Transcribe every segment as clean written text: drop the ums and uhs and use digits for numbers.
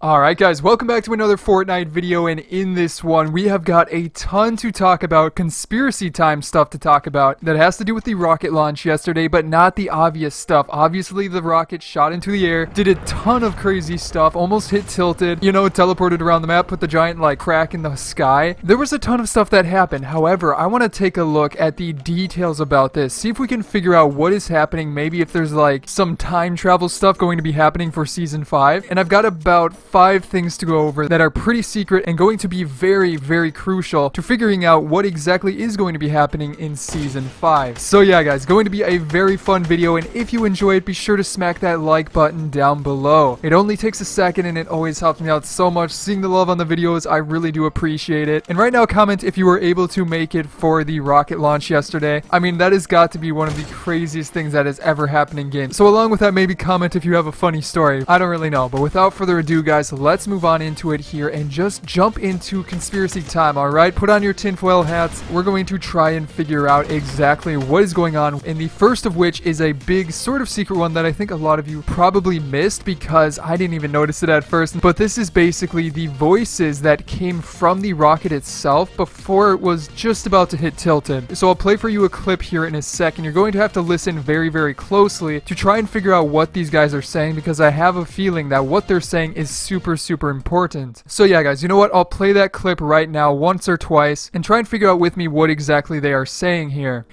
Alright guys, welcome back to another Fortnite video, and in this one we have got a ton to talk about, conspiracy time stuff to talk about that has to do with the rocket launch yesterday, but not the obvious stuff. Obviously the rocket shot into the air, did a ton of crazy stuff, almost hit tilted, teleported around the map, put the giant crack in the sky. There was a ton of stuff that happened. However, I want to take a look at the details about this, see if we can figure out what is happening, maybe if there's some time travel stuff going to be happening for season 5, and I've got about 5 things to go over that are pretty secret and going to be very, very crucial to figuring out what exactly is going to be happening in season 5. So yeah guys, going to be a very fun video, and if you enjoy it, be sure to smack that like button down below. It only takes a second and it always helps me out so much. Seeing the love on the videos, I really do appreciate it. And right now, comment if you were able to make it for the rocket launch yesterday. I mean, that has got to be one of the craziest things that has ever happened in games. So along with that, maybe comment if you have a funny story. I don't really know, but without further ado guys, let's move on into it here and just jump into conspiracy time. Alright, put on your tinfoil hats. We're going to try and figure out exactly what is going on, and the first of which is a big sort of secret one that I think a lot of you probably missed because I didn't even notice it at first, but this is basically the voices that came from the rocket itself before it was just about to hit tilted. So I'll play for you a clip here in a second. You're going to have to listen very, very closely to try and figure out what these guys are saying, because I have a feeling that what they're saying is super important. So yeah guys, you know what? I'll play that clip right now once or twice and try and figure out with me what exactly they are saying here.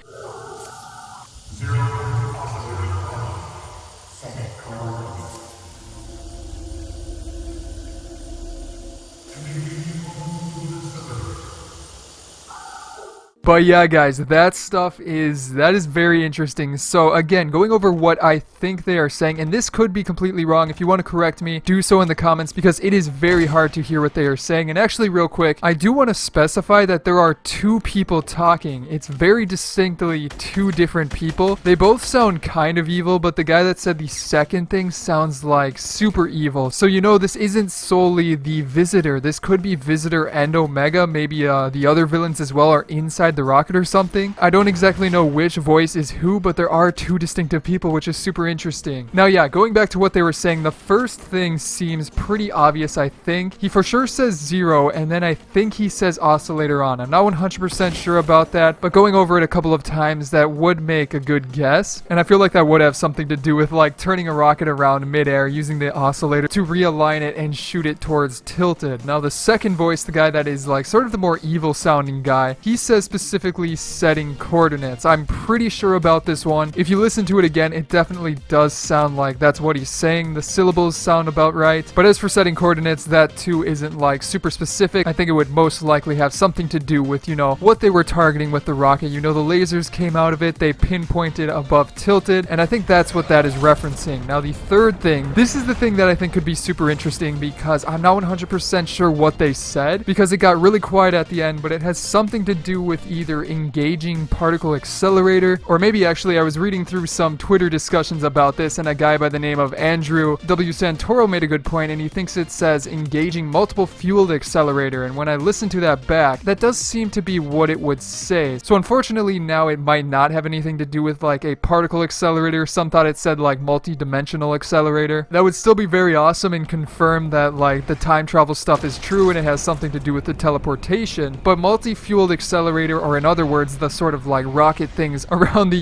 But yeah guys, that is very interesting. So again, going over what I think they are saying, and this could be completely wrong. If you want to correct me, do so in the comments, because it is very hard to hear what they are saying. And actually, real quick, I do want to specify that there are two people talking. It's very distinctly two different people. They both sound kind of evil, but the guy that said the second thing sounds like super evil. So this isn't solely the Visitor. This could be Visitor and Omega. Maybe the other villains as well are inside the rocket or something. I don't exactly know which voice is who, but there are two distinctive people, which is super interesting. Now yeah, going back to what they were saying, the first thing seems pretty obvious. I think he for sure says 0, and then I think he says oscillator on. I'm not 100% sure about that, but going over it a couple of times, that would make a good guess, and I feel like that would have something to do with turning a rocket around midair using the oscillator to realign it and shoot it towards tilted. Now the second voice, the guy that is sort of the more evil sounding guy, he says specifically setting coordinates. I'm pretty sure about this one. If you listen to it again, it definitely does sound like that's what he's saying. The syllables sound about right. But as for setting coordinates, that too isn't super specific. I think it would most likely have something to do with, what they were targeting with the rocket. The lasers came out of it, they pinpointed above tilted, and I think that's what that is referencing. Now the third thing, this is the thing that I think could be super interesting, because I'm not 100% sure what they said, because it got really quiet at the end, but it has something to do with either engaging particle accelerator, or maybe actually I was reading through some Twitter discussions about this, and a guy by the name of Andrew W. Santoro made a good point, and he thinks it says engaging multiple fueled accelerator, and when I listen to that back, that does seem to be what it would say. So unfortunately now it might not have anything to do with a particle accelerator. Some thought it said multi-dimensional accelerator. That would still be very awesome and confirm that the time travel stuff is true and it has something to do with the teleportation, but multi-fueled accelerator, or in other words, the sort of rocket things around the,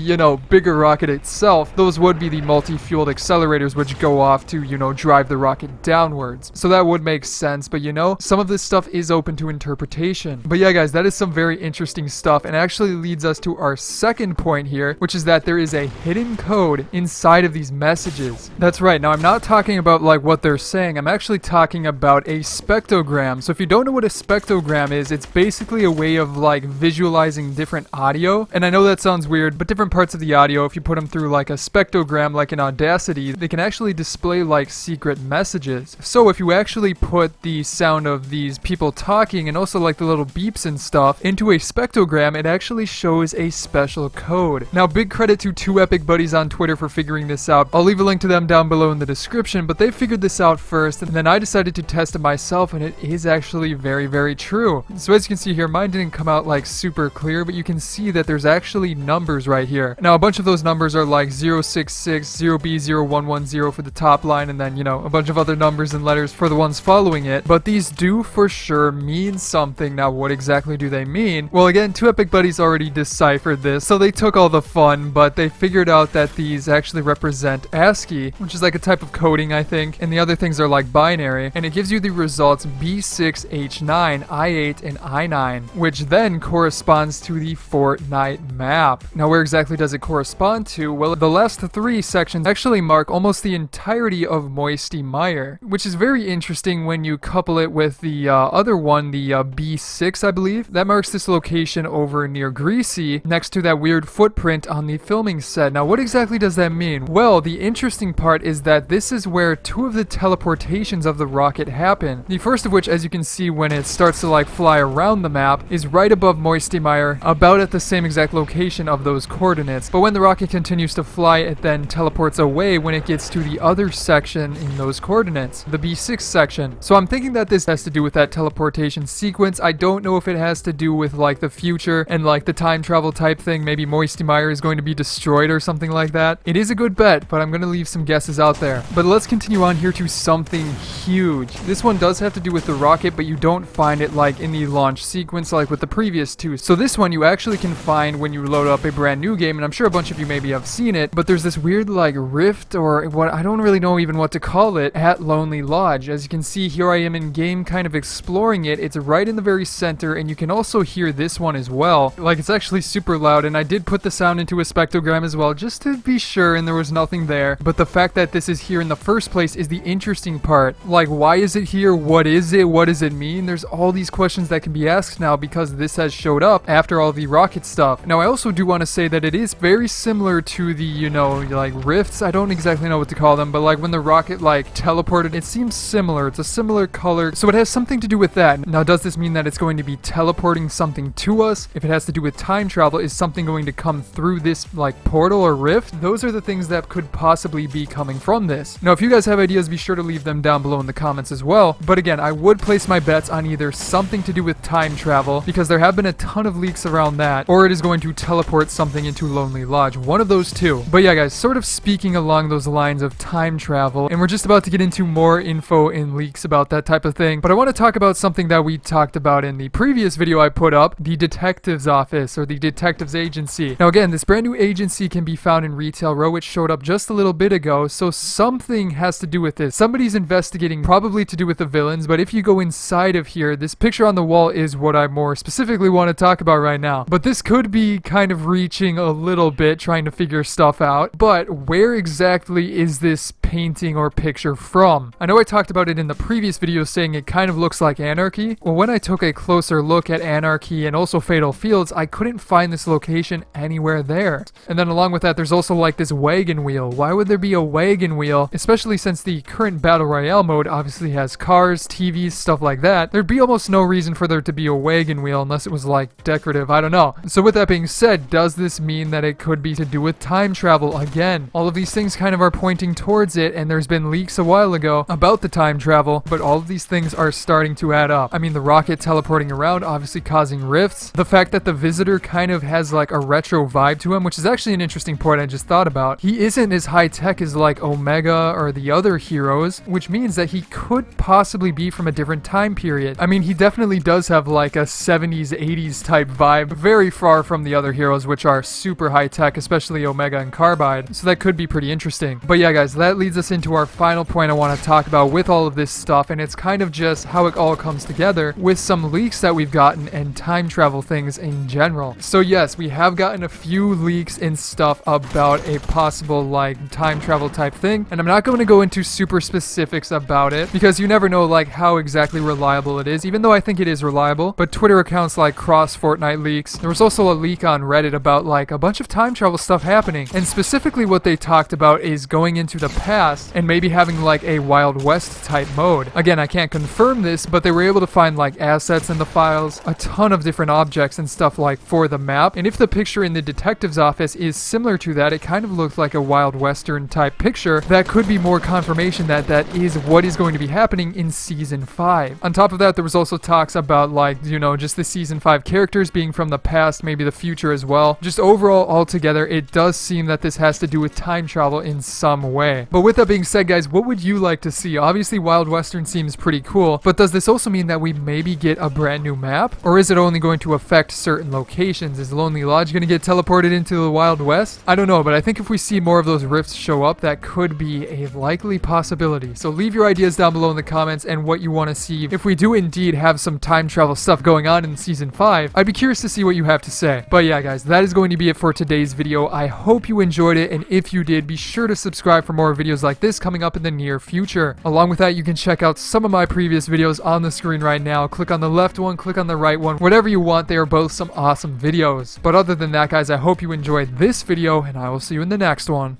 bigger rocket itself, those would be the multi-fueled accelerators which go off to, drive the rocket downwards. So that would make sense, but some of this stuff is open to interpretation. But yeah guys, that is some very interesting stuff, and actually leads us to our second point here, which is that there is a hidden code inside of these messages. That's right. Now I'm not talking about what they're saying. I'm actually talking about a spectrogram. So if you don't know what a spectrogram is, it's basically a way of visualizing different audio. And I know that sounds weird, but different parts of the audio, if you put them through a spectrogram in Audacity, they can actually display secret messages. So if you actually put the sound of these people talking and also the little beeps and stuff into a spectrogram, it actually shows a special code. Now big credit to two epic buddies on Twitter for figuring this out. I'll leave a link to them down below in the description, but they figured this out first, and then I decided to test it myself, and it is actually very, very true. So as you can see here, mine didn't come out super super clear, but you can see that there's actually numbers right here. Now, a bunch of those numbers are like 066, 0B, 0110 for the top line, and then, you know, a bunch of other numbers and letters for the ones following it. But these do for sure mean something. Now, what exactly do they mean? Well, again, Two Epic Buddies already deciphered this, so they took all the fun, but they figured out that these actually represent ASCII, which is like a type of coding, I think, and the other things are like binary, and it gives you the results B6, H9, I8, and I9, which then corresponds to the Fortnite map. Now, where exactly does it correspond to? Well, the last three sections actually mark almost the entirety of Moisty Mire, which is very interesting when you couple it with the other one, the B6, I believe. That marks this location over near Greasy, next to that weird footprint on the filming set. Now, what exactly does that mean? Well, the interesting part is that this is where two of the teleportations of the rocket happen. The first of which, as you can see when it starts to like fly around the map, is right above Moisty Mire, about at the same exact location of those coordinates. But when the rocket continues to fly, it then teleports away when it gets to the other section in those coordinates, the B6 section. So I'm thinking that this has to do with that teleportation sequence. I don't know if it has to do with like the future and like the time travel type thing. Maybe Moisty Mire is going to be destroyed or something like that. It is a good bet, but I'm going to leave some guesses out there. But let's continue on here to something huge. This one does have to do with the rocket, but you don't find it like in the launch sequence like with the previous two. So this one you actually can find when you load up a brand new game, and I'm sure a bunch of you maybe have seen it, but there's this weird like rift, or what, I don't really know even what to call it, at Lonely Lodge. As you can see, here I am in game kind of exploring it. It's right in the very center, and you can also hear this one as well. Like, it's actually super loud, and I did put the sound into a spectrogram as well just to be sure, and there was nothing there. But the fact that this is here in the first place is the interesting part. Like, why is it here? What is it? What does it mean? There's all these questions that can be asked now because this has showed up after all the rocket stuff. Now, I also do want to say that it is very similar to the, you know, like rifts. I don't exactly know what to call them, but like when the rocket like teleported, it seems similar. It's a similar color, so it has something to do with that. Now, does this mean that it's going to be teleporting something to us? If it has to do with time travel, is something going to come through this like portal or rift? Those are the things that could possibly be coming from this. Now, if you guys have ideas, be sure to leave them down below in the comments as well. But again, I would place my bets on either something to do with time travel, because there have been a ton of leaks around that, or it is going to teleport something into Lonely Lodge. One of those two. But yeah, guys, sort of speaking along those lines of time travel, and we're just about to get into more info and leaks about that type of thing, but I want to talk about something that we talked about in the previous video I put up, the detective's office, or the detective's agency. Now again, this brand new agency can be found in Retail Row. It showed up just a little bit ago, so something has to do with this. Somebody's investigating, probably to do with the villains, but if you go inside of here, this picture on the wall is what I more specifically want to talk about right now. But this could be kind of reaching a little bit, trying to figure stuff out. But where exactly is this painting or picture from? I know I talked about it in the previous video, saying it kind of looks like Anarchy. Well, when I took a closer look at Anarchy and also Fatal Fields, I couldn't find this location anywhere there. And then along with that, there's also like this wagon wheel. Why would there be a wagon wheel? Especially since the current Battle Royale mode obviously has cars, TVs, stuff like that. There'd be almost no reason for there to be a wagon wheel unless it was like decorative. I don't know. So with that being said, does this mean that it could be to do with time travel? Again, all of these things kind of are pointing towards it, and there's been leaks a while ago about the time travel, but all of these things are starting to add up. I mean, the rocket teleporting around, obviously causing rifts. The fact that the visitor kind of has like a retro vibe to him, which is actually an interesting point I just thought about. He isn't as high tech as like Omega or the other heroes, which means that he could possibly be from a different time period. I mean, he definitely does have like a 70s, 80s type vibe, very far from the other heroes, which are super high tech, especially Omega and Carbide. So that could be pretty interesting. But yeah, guys, that leads us into our final point I want to talk about with all of this stuff, and it's kind of just how it all comes together with some leaks that we've gotten and time travel things in general. So yes, we have gotten a few leaks and stuff about a possible like time travel type thing, and I'm not going to go into super specifics about it because you never know like how exactly reliable it is, even though I think it is reliable. But Twitter accounts like Cross Fortnite Leaks, there was also a leak on Reddit about like a bunch of time travel stuff happening, and specifically what they talked about is going into the past and maybe having like a Wild West type mode. Again, I can't confirm this, but they were able to find like assets in the files, a ton of different objects and stuff like for the map, and if the picture in the detective's office is similar to that, it kind of looked like a Wild Western type picture. That could be more confirmation that that is what is going to be happening in Season 5. On top of that, there was also talks about like, you know, just the Season 5 character characters being from the past, maybe the future as well. Just overall, altogether, it does seem that this has to do with time travel in some way. But with that being said, guys, what would you like to see? Obviously, Wild Western seems pretty cool, but does this also mean that we maybe get a brand new map? Or is it only going to affect certain locations? Is Lonely Lodge going to get teleported into the Wild West? I don't know, but I think if we see more of those rifts show up, that could be a likely possibility. So leave your ideas down below in the comments and what you want to see. If we do indeed have some time travel stuff going on in Season 5, I'd be curious to see what you have to say. But yeah, guys, that is going to be it for today's video. I hope you enjoyed it, and if you did, be sure to subscribe for more videos like this coming up in the near future. Along with that, you can check out some of my previous videos on the screen right now. Click on the left one, click on the right one, whatever you want. They are both some awesome videos. But other than that, guys, I hope you enjoyed this video, and I will see you in the next one.